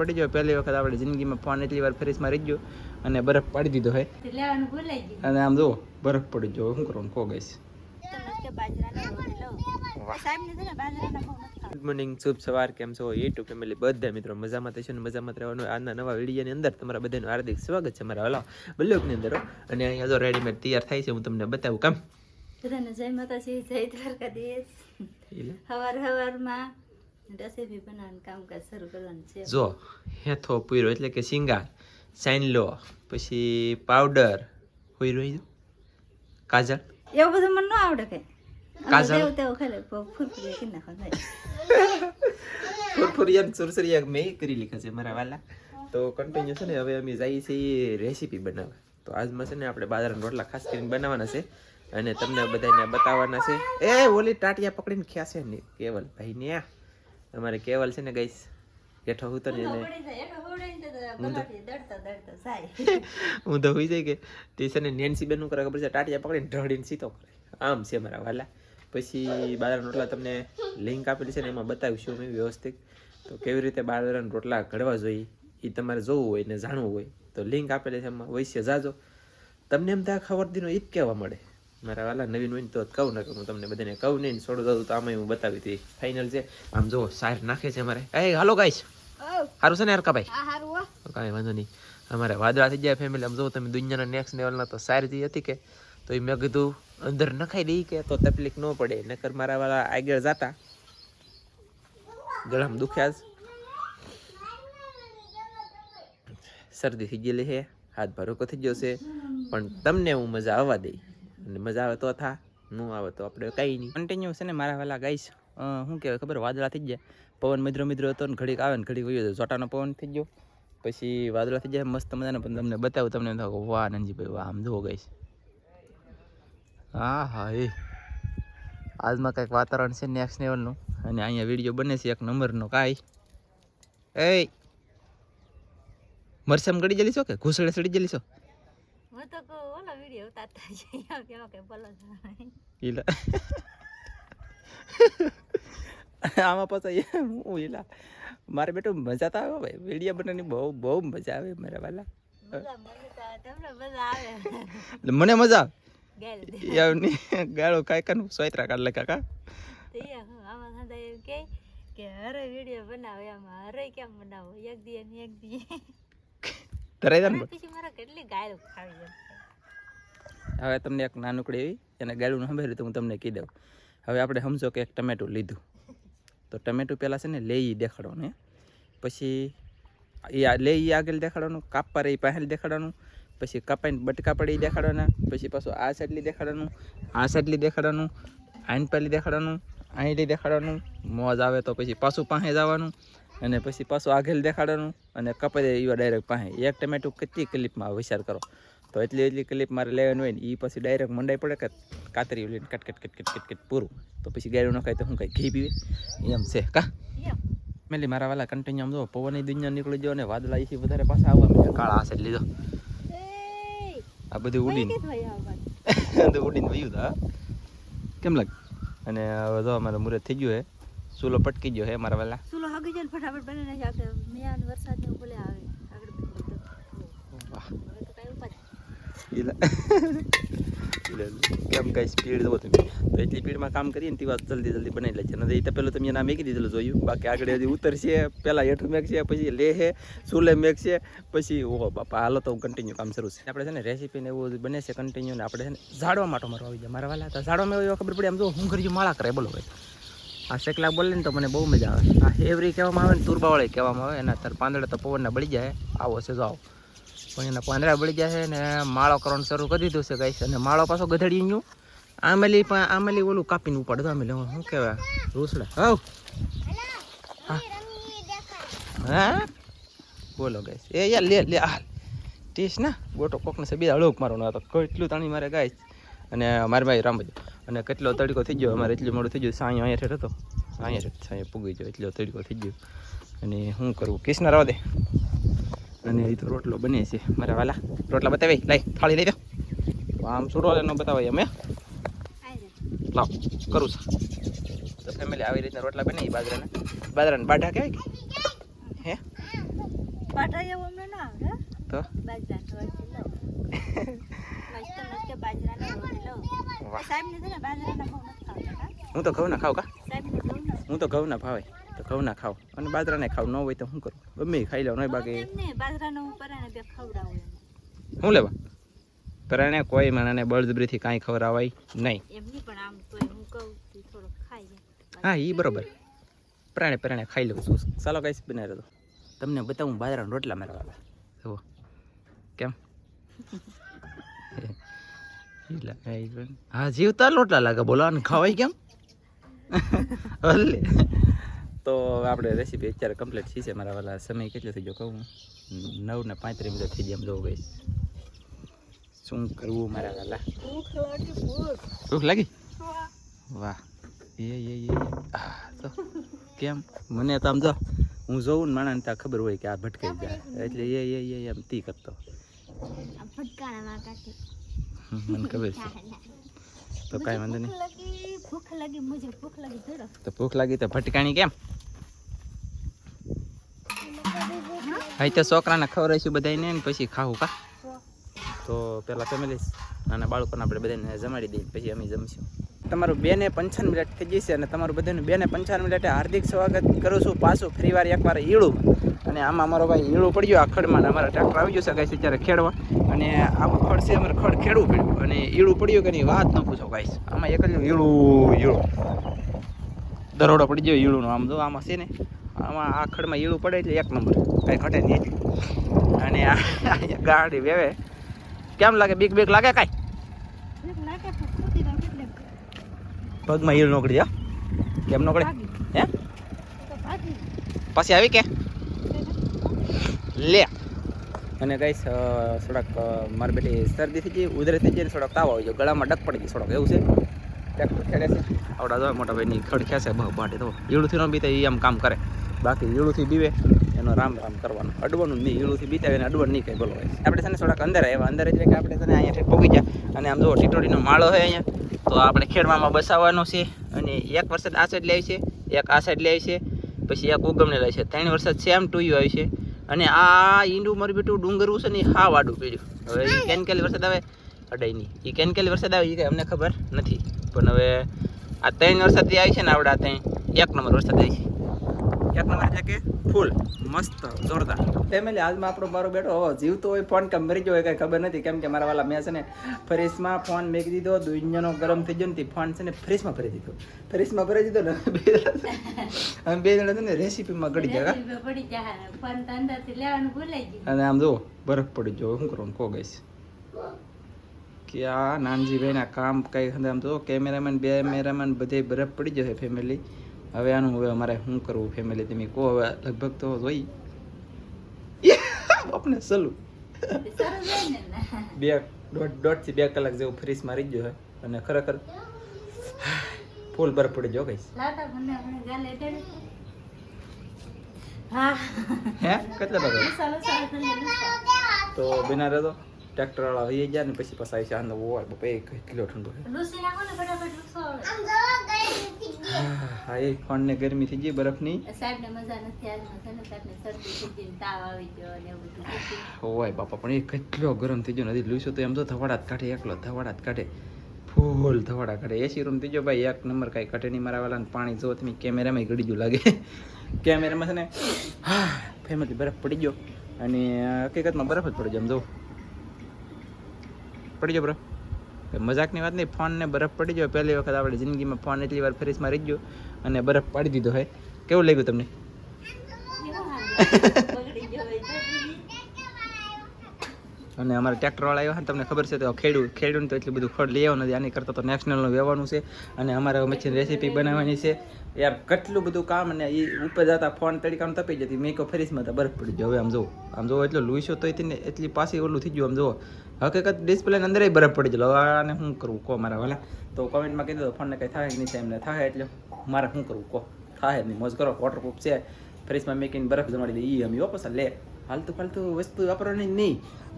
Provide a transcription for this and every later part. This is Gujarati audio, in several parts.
પડી ગયો. પહેલી વખત આપણે જિંદગીમાં ફોન એટલી વાર ફ્રીજમાં રહી ગયો અને બરફ પાડી દીધો હે. અને આમ જુઓ બરફ પડી ગયો. શું કરવાનું કહો ગઈશ. ગુડ મોર્નિંગ, શુભ સવાર. કેમ છો યુટ્યુબ ફેમિલી બધા મિત્રો? મજામાં થશે ને મજામાં રહેવાનું. આજના નવા વિડીયોની અંદર તમારા બધાનું હાર્દિક સ્વાગત છે મારા વાલા બ્લોગની અંદર. અને અહીંયા જો રેડીમેડ તૈયાર થાય છે, હું તમને બતાવું કામ. બધાને જય માતાજી, જય દ્વારકાધીશ. હવારમાં રેસીપી બનાવવાનું કામકાજ શરૂ કરવાનું છે. જો હેથો પૂર્યો એટલે કે સિંગાર, સાઈનલો, પછી પાવડર પૂર્યો, કાજળ, એવું બધું મને ન આવડે કઈ. કાજળ ફુરફુરિયા સુરસરિયા મેં કરી લીધા છે મારા વાલા. તો કન્ટિન્યુ છે ને હવે અમે જઈએ છીએ રેસીપી બનાવવા. તો આજમાં છે ને આપણે બાજરાના રોટલા ખાસ કરીને બનાવવાના છે અને તમને બધાને બતાવવાના છે. એ ઓલી ટાટિયા પકડીને ખ્યાશે ને કેવલ ભાઈ ને અમારે કેવલ છે ને ગઈશ હેઠો હું તો ને હું તો હોઈ જાય કે તે છે ને નેન્સી બેન કરે ખબર છે, ટાટિયા પકડીને ઢળીને સીધો કરે. આમ છે મારા વાલા. પછી બાજરાના રોટલા તમને લિંક આપેલી છે ને એમાં બતાવીશું મેં વ્યવસ્થિત. તો કેવી રીતે બાજરાના રોટલા ઘડવા જોઈએ એ તમારે જોવું હોય ને જાણવું હોય તો લિંક આપેલી છે એમાં વૈશ્ય જાજો. તમને એમ ત્યાં ખબર દીનો એ જ કહેવા મળે મારા વાલા. નવીન હોય તો કહું ના હું તમને બધાને કહું નહીં છોડું દઉં તો આમાં હું બતાવી હતી ફાઇનલ છે. આમ જો સાર નાખે છે અમારે. એ હાલો ગાઈશ, સારું છે ને યાર ભાઈ? કાંઈ વાંધો નહીં. અમારે વાદળા થઈ જાય ફેમિલી. આમ જો તમે દુનિયાના નેક્સ્ટ લેવલના તો સાર જે હતી કે તો એ મેં કીધું અંદર નખાઈ દઈ કે તો તકલીફ ન પડે. નકર મારા વાળા આગળ જતા ગળામાં દુખ્યા જ, શરદી થઈ ગયેલી છે, હાથ ભરોકો થઈ ગયો છે. પણ તમને હું મજા આવવા દઈ અને મજા આવે તો થા, ન આવે તો આપણે કંઈ નહીં. કન્ટિન્યુ છે ને મારા વાલા ગાઈશ. શું કહેવાય ખબર, વાદળા થઈ જાય, પવન મિત્રો હતો ને ઘડીક આવે ને ઘડીક વયો જાય. ચોટાનો પવન થઈ ગયો પછી વાદળા થઈ જાય મસ્ત મજાના. પણ તમને બતાવું, તમને વાહ નંજીભાઈ વાહ. આમ જુઓ ગાઈશ. હા હા, એ આજમાં કંઈક વાતાવરણ છે નેક્સ્ટ લેવલનું. અને અહીંયા વિડીયો બને છે એક નંબરનો. કાંઈ એ મરસમ ગળી જલી છો કે ઘૂસડે સડી જલી છો? આમાં પછી હું ઈલા મારે બેટું મજા તો આવે ભાઈ. વિડીયો બનાવવાની બહુ મજા આવે મારા વાલા. મને મજા આવે ગાળો કાંઈ કાનું સોયત્રા કાઢ લે કાકા. હવે તમને એક નાનકડી એવી એને ગાળું સાંભળ્યું તો હું તમને કહી દઉં. હવે આપણે સમજો કે એક ટમેટું લીધું તો ટમેટું પહેલાં છે ને લઈ દેખાડવાનું. પછી એ લઈ આગળ દેખાડવાનું, કાપવા રહી પહેલ દેખાડવાનું, પછી કપાઈને બટકા પડી દેખાડવાના, પછી પાછું આ સાઈડલી દેખાડવાનું, આ સાઈડલી દેખાડવાનું, આઈન પહેલી દેખાડવાનું, અહીંલી દેખાડવાનું. મોજ આવે તો પછી પાછું પાસે જવાનું અને પછી પાછું આગળ દેખાડવાનું અને કપાઈ દે એવા ડાયરેક્ટ પાસે. એક ટમેટું કેટલી ક્લિપમાં વિચાર કરો તો એટલી ક્લિપ મારે લેવાનું હોય ને એ પછી ડાયરેક્ટ મંડાઈ પડે કે કાતરી લઈને કટ પૂરું. તો પછી ગાયરું ન ખાય તો હું કાંઈ ઘી પીવે એમ છે કા મેલી મારા વાલા. કન્ટિન્યુ આમ જો પવનની દુનિયા નીકળી ગયો અને વાદળા એથી વધારે પાછા આવવા મળ્યા. કાળા આશે લીધો આ બધું ઉડીને વયું હતા. કેમ લાગે? અને હવે જો અમારે મુહૂર્ત થઈ ગયું હે. ચૂલો પટકી ગયો હે મારા વાલા. ચૂલો હગી જાય ફટાફટ બની નાખે. આપણે મિયાન વરસાદ ને બોલે આવે આગળ કેમ કઈ સ્પીડ દો તમે તો એટલી સ્પીડમાં કામ કરીએ ને તે વાત જલ્દી બનાવી લે છે. ને એ તો પેલું તમે એના મેકી દીધેલું જોયું. બાકી આગળ હજી ઉતરશે, પહેલાં હેઠું મેકશે, પછી લે છે ચૂલે મેકશે, પછી ઓહો બાપા હાલો તો કન્ટિન્યુ કામ શરૂ છે. આપણે છે ને રેસીપીને એવું બને છે કન્ટિન્યુ. ને આપણે છે ને ઝાડવા માટો મારવા આવી જાય મારા વાલા. હતા ઝાડવામાં એવી ખબર પડી. આમ જો હું ઘર માળા કરે બોલો ભાઈ. આ શેકલા બોલે ને તો મને બહુ મજા આવે. આ હેવરી કહેવામાં આવે ને તુરબાવાળી કહેવામાં આવે. એના અત્યારે પાંદડા તો પવનના બળી જાય. આવો છે જો આવો. પણ એના પાંદડા બળી જાય છે ને માળો કરવાનું શરૂ કરી દીધું છે ગાઈસ. અને માળો પાછો ગધડી ગયું. આમેલી ઓલું કાપીને ઉપાડે. આમેલી શું કહેવાય રૂસડા. હા બોલો ગાઈસ. એ યાર લે હાલ ટીસ ના ગોટો કોકને છે બીજા હળોક મારવાનો હતો. કેટલું તાણી મારે ગાઈસ. અને મારી ભાઈ રામભાઈ અને કેટલો તડકો થઈ ગયો અમારે. એટલું મોડું થઈ ગયું. સાંયો અહીંયા ઠેઠ હતો, અહીંયા પૂગી ગયો. એટલો તડકો થઈ ગયો. અને શું કરવું કૃષ્ણ રાવ દે. અને એ તો રોટલો બને છે મારા વાલા. રોટલા બતાવી લાઈ થાળી લઈ દો. આમ સુરો એનો બતાવાય અમે લાવ કરું છું. તો ફેમિલી આવી રીતના રોટલા બને બાજરાના બાઢા કહેવાય કે હે પાટા એવું અમને ના આવડે તો બાજરાનો રોટલી લો મસ્ત મસ્ત બાજરાનો રોટલી લો સાહેબ ને છે ને બાજરાના બહુ નથી ખાતા કા હું તો ઘઉં ના ખાવ કા સાહેબ ને કહું ને હું તો ઘઉં ના ભાવે તો ઘઉં ના ખાવ અને બાજરાને ખાવ ન હોય તો શું કરું ગમે એ ખાઈ લઉં નહીં બાકી એમને બાજરાનો હું પરાણે બે ખવડાવું એને શું લેવા પરાણે કોઈ મને બળજબરીથી કાંઈ ખવડાવાય નહીં એમની પણ આમ તોય હું કહું છું થોડોક ખાઈ જાય હા એ બરોબર પરાણે ખાઈ લઉં છું ચાલો કઈશ બનાવી દો તમને બતાવું બાજરાના રોટલા મારવા જુઓ કેમ હા જીવતા રોટલા લાગે બોલો અને ખવાય કેમ હલે તો આપણે રેસીપી અત્યારે કમ્પ્લીટ થઈ છે મારા વાલા સમય કેટલો થઈ ગયો કહું 9:35 મિનિટ થઈ ગયા એમ જોવું ગઈ શું કરવું મારા વાલા ભૂખ લાગી વાહ તો કેમ મને તો આમ જો હું જોઉં ને માણસને ત્યાં ખબર હોય કે આ ભટકાઈ જાય એટલે એમ તી કરતો મને ખબર છે તો કાંઈ વાંધો નહીં ભૂખ લાગી મુજે ભૂખ લાગી જોડો તો ભૂખ લાગી તો ભટકાણી કેમ ભાઈ તો છોકરાને ખવડાવીશું બધાને ને પછી ખાવું કા તો પેલા ફેમિલી નાના બાળકોને આપણે બધાને જમાડી દઈએ પછી અમે જમશું તમારું 2:55 મિનિટ થઈ જશે અને તમારું બધાનું 2:55 મિનિટે હાર્દિક સ્વાગત કરું છું પાછું ફરીવાર એકવાર ઈળું અને આમાં અમારો ભાઈ ઈળું પડી ગયો આ ખડમાં અમારા ટ્રેક્ટર આવી ગયું છે ગાઈસ અત્યારે ખેડવા અને આવું ખડ છે અમારે ખડ ખેડવું પડ્યું અને ઈળું પડ્યું કે નહીં વાત ન પૂછો ગાઈસ આમાં એક જ ઈળું દરોડો પડી ગયો ઈળુંનો આમ જો આમાં છે ને આમાં આ ખડમાં ઈળું પડે એટલે 1 નંબર કાંઈ ઘટે નહીં અને આ ગાડી વેવે કેમ લાગે બીક લાગે કાંઈ પગમાં ઈળ નોકડી જા કેમ નોકડે હે પછી આવી કે લે અને ગાઈસ થોડાક મારી બેટી શરદી થઈ ગઈ ઉધરસ થઈ ગઈ ને થોડાક તાવ આવી ગયો ગળામાં ડક પડી ગઈ થોડોક એવું છે ટ્રેક્ટર ખેડે છે આવડા જો મોટા ભાઈની ખડ ખેંચે બહુ બાટે તો ઈળુથી ન બીતે એ આમ કામ કરે બાકી ઈળુથી બીવે એનો રામ કરવાનો અડવાનું નહીં ઈળુથી બીતાવે ને અડવાનું નહીં કંઈ બોલો આપણે છે ને થોડાક અંદર આવ્યા અંદર એટલે કે આપણે છે ને અહીંયાથી પહોંચી ગયા અને આમ જો ટીટોડીનો માળો છે અહીંયા તો આપણે ખેડવામાં બસાવવાનો છે અને એક વરસાદ આ સાઈડ લે છે એક આ સાઈડ લે છે પછી એક ઉગમને લે છે 3 વરસાદ સેમ ટુયું આવી છે અને આ ઈંડું મારી બેટું ડુંગરવું છે ને હા વાડું પીડ્યું હવે એ કેનકેલી વરસાદ આવે અડાય નહીં એ કેનકેલી વરસાદ આવે એ કંઈ અમને ખબર નથી પણ હવે આ 3 વરસાદથી આવી છે ને આવડા 3 1 નંબર વરસાદ આવી છે 1 નંબર એટલે કે ફૂલ મસ્ત જોરદાર ફેમિલી આજમાં આપણો મારો બેટો જીવતો હોય ફોન કે મરી ગયો હોય કંઈ ખબર નથી કેમ કે મારા વાલા મેં છે ને ફ્રીજમાં ફોન મેકી દીધો દુનિયાનો ગરમ થઈ ગયો ને ફોન છે ને ફ્રીજમાં ભરી દીધો ને બે જણા છે ને રેસીપીમાં ગળી જાય પડી જાય ફોન તો અંદરથી લેવાનું ભૂલાઈ ગયું અને આમ જો બરફ પડી ગયો શું કરવાનું કો ગઈશ કે આ નાનજીભાઈના કામ કંઈ આમ જો કેમેરામેન બધે બરફ પડી જશે ફેમિલી હવે આનું હવે અમારે શું કરવું ફેમિલી તમે કહો હવે લગભગ તો જોઈ આપણે સલું 1.5 કલાક જેવું ફ્રીજમાં રહી ગયો અને ખરેખર ફૂલ બરફ પડી ગયો કઈશ હે કેટલા વાગે તો બિના રહેતો ટ્રેક્ટર વાળા વહી ગયા ને પછી પસાય છે આનો ઓય બપે કેટલો ઠંડો છે હા એ ફોન ને ગરમી થઈ ગઈ બરફની સાહેબ ને મજા નથી આજમાં છે ને સાહેબ ને શરદી થઈ ગઈ તાવ આવી ગયો ને એવું બધું ઓય બાપા પણ એ કેટલો ગરમ થઈ ગયો નથી લૂસો તો એમ તો ધવાડા કાઢે એકલો ધવાડા કાઢે ફૂલ ધવાડા કાઢે એસી રૂમ થઈ ગયો ભાઈ 1 નંબર કાંઈ કાઢે નહીં મારા વાળાને પાણી જો તમે કેમેરામાં ગળી ગયું લાગે કેમેરામાં છે ને હા ફેમિલી બરફ પડી ગયો અને હકીકતમાં બરફ જ પડી ગયો આમ જો પડી ગયો બરફ મજાકની વાત નહીં ફોનને બરફ પડી ગયો પહેલી વખત આપણે જિંદગીમાં ફોન એટલી વાર ફ્રીજમાં રહી ગયો અને બરફ પાડી દીધો હોય કેવું લાગ્યું તમને અને અમારા ટ્રેક્ટરવાળા આવ્યા તમને ખબર છે તો ખેડૂત તો એટલું બધું ખડ લઈ આવવાનું નથી આની કરતાં તો નેશનલનું વેવાનું છે અને અમારે મચ્છી રેસીપી બનાવવાની છે યાર કેટલું બધું કામ અને એ ઉપર જતા ફોન તડીકાનું તપી જતી મેં કહો ફ્રીજમાં તો બરફ પડી ગયો હવે આમ જુઓ એટલો લૂસો તો એટલી પાછી ઓલું થઈ ગયું આમ જુઓ હકીકત ડિસ્પ્લે અંદર બરફ પડી ગયો આને શું કરવું કહો મારા વાલા તો કમેન્ટમાં કહી દો ફોનને કંઈ થાય નહીં થાય એમને થાય એટલે મારે શું કરવું કહો થાય નહીં મોજ કરો વોટરપ્રૂફ છે ફ્રીજમાં મેકીને બરફ જમાડી દે એ અમે પાછા લે ફાલતુ વસ્તુ વાપરવાની નહીં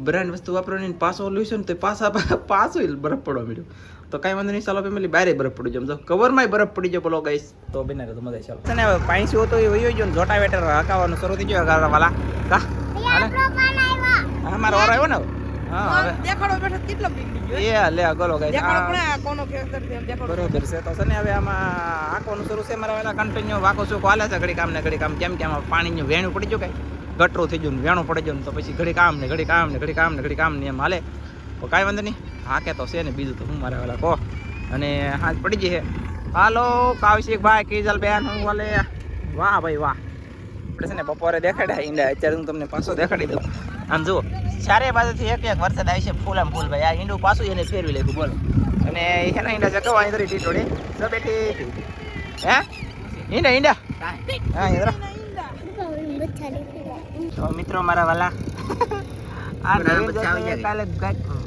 બ્રાન્ડ વસ્તુ વાપરવાની પાછો લઈશું ને તો પાછો બરફ પડવા મળ્યો તો કાંઈ વાંધો નહીં ચાલો ફેમિલી બારે બરફ પડી જાય તો કવરમાં બરફ પડી જાય બોલો ગાઈસ તો બિના તો મજા ચાલો ને હવે પાણી હતો એ વયો ગયો ને જોટા વેટર હકાવવાનું શરૂ થઈ ગયો વાલા કા હા મારો વારો આવ્યો ને હવે. હા હવે દેખાડો બેઠો કેટલો બીગડી ગયો એ લે ગોલો ગાઈસ દેખાડો પણ આ કોનો કેસર છે એમ દેખાડો બરોબર છે તો છે ને હવે આમાં આંકવાનું શરૂ છે મારા વેલા કન્ટિન્યુ વાકો શું હાલે છે ઘડી કામ ને ઘડી કામ કેમ કે આમાં પાણીનું વેણું પડી ગયું કઈ ગટરું થઈ ગયું ને વેણું પડી ગયું ને તો પછી ઘડી કામ ને ઘડી કામ ને ઘડી કામ ને ઘડી કામ ને એમ હાલે તો કાંઈ વાંધો નહીં હાકે તો છે ને બીજું તો હું મારા વેલા કહો અને હાથ પડી જશે હાલો કૌશિક ભાઈ કિજલ બેન હું વાલે વાહ ભાઈ વાહ આપણે છે ને બપોરે દેખાડ્યા ઈંડા અત્યારે હું તમને પાછો દેખાડી દઉં આમ જુઓ ચારે બાજુથી એક એક વરસાદ આવી છે ફૂલ આમ ફૂલ ભાઈ આ ઈંડું પાછું એને ફેરવી લેવું બોલો અને એના ઈંડા ચકવાની તરી ટીટોડી સો બેટી હે ઈંડા ઈંડા હા ઈંડા તો મિત્રો મારા વાલા આ કાલે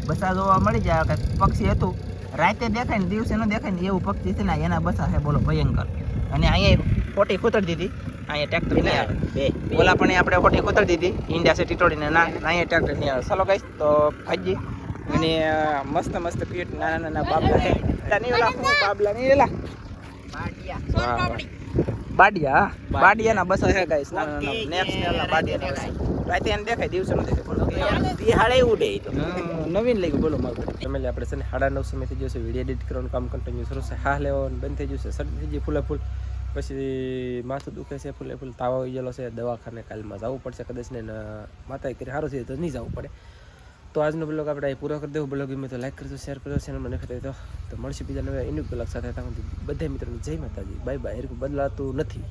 બસા જોવા મળી જાય કંઈક પક્ષી હતું રાતે દેખાય ને દિવસે ન દેખાય ને એવું પક્ષી છે ને એના બસા છે બોલો ભયંકર અને અહીંયા ખોટી કૂતરી દીધી અહીંયા ટ્રેક્ટર નહીં આવે બે ઓલા પણ આપણે ખોટી કૂતરી દીધી ઈંડા છે ટીટોડીને ના અહીંયા ટ્રેક્ટર નહીં આવે ચલો ગાઈસ તો ભાજી અને મસ્ત મસ્ત ક્યુટ નાના નાના બાબલા છે નહીં ઓલા હું બાબલા નહીં એલા બાડિયા બાડિયાના બસો છે ગાઈસ નાના નાના નેક્સ્ટ લેવલના બાડિયાના રાતે એને દેખાય દિવસે ન દેખાય બિહાડે ઉડે તો નવીન લઈ ગયું બોલો મારું ફેમિલી આપણે છે ને 9:30 સમય થઈ જશે વિડીયો એડિટ કરવાનું કામ કન્ટિન્યુ શરૂ છે હા લેવાનું બંધ થઈ જશે શરદી થઈ ગઈ ફૂલે ફૂલ પછી માથું દુખે છે ફૂલે ફૂલ તાવ આવી ગયેલો છે દવાખાને કાલમાં જવું પડશે કદાચ ને માતા કરી સારું છે તો નહીં જવું પડે તો આજનો બ્લોગ આપણે અહીં પૂરો કરી દેવું બ્લોગ ગમે તો લાઈક કરજો શેર કરજો ચેનલમાં નખી તો મળશે બીજા નવા ઇન્યુ બ્લોગ સાથે બધા મિત્રોને જય માતાજી બાય બાય બદલાતું નથી.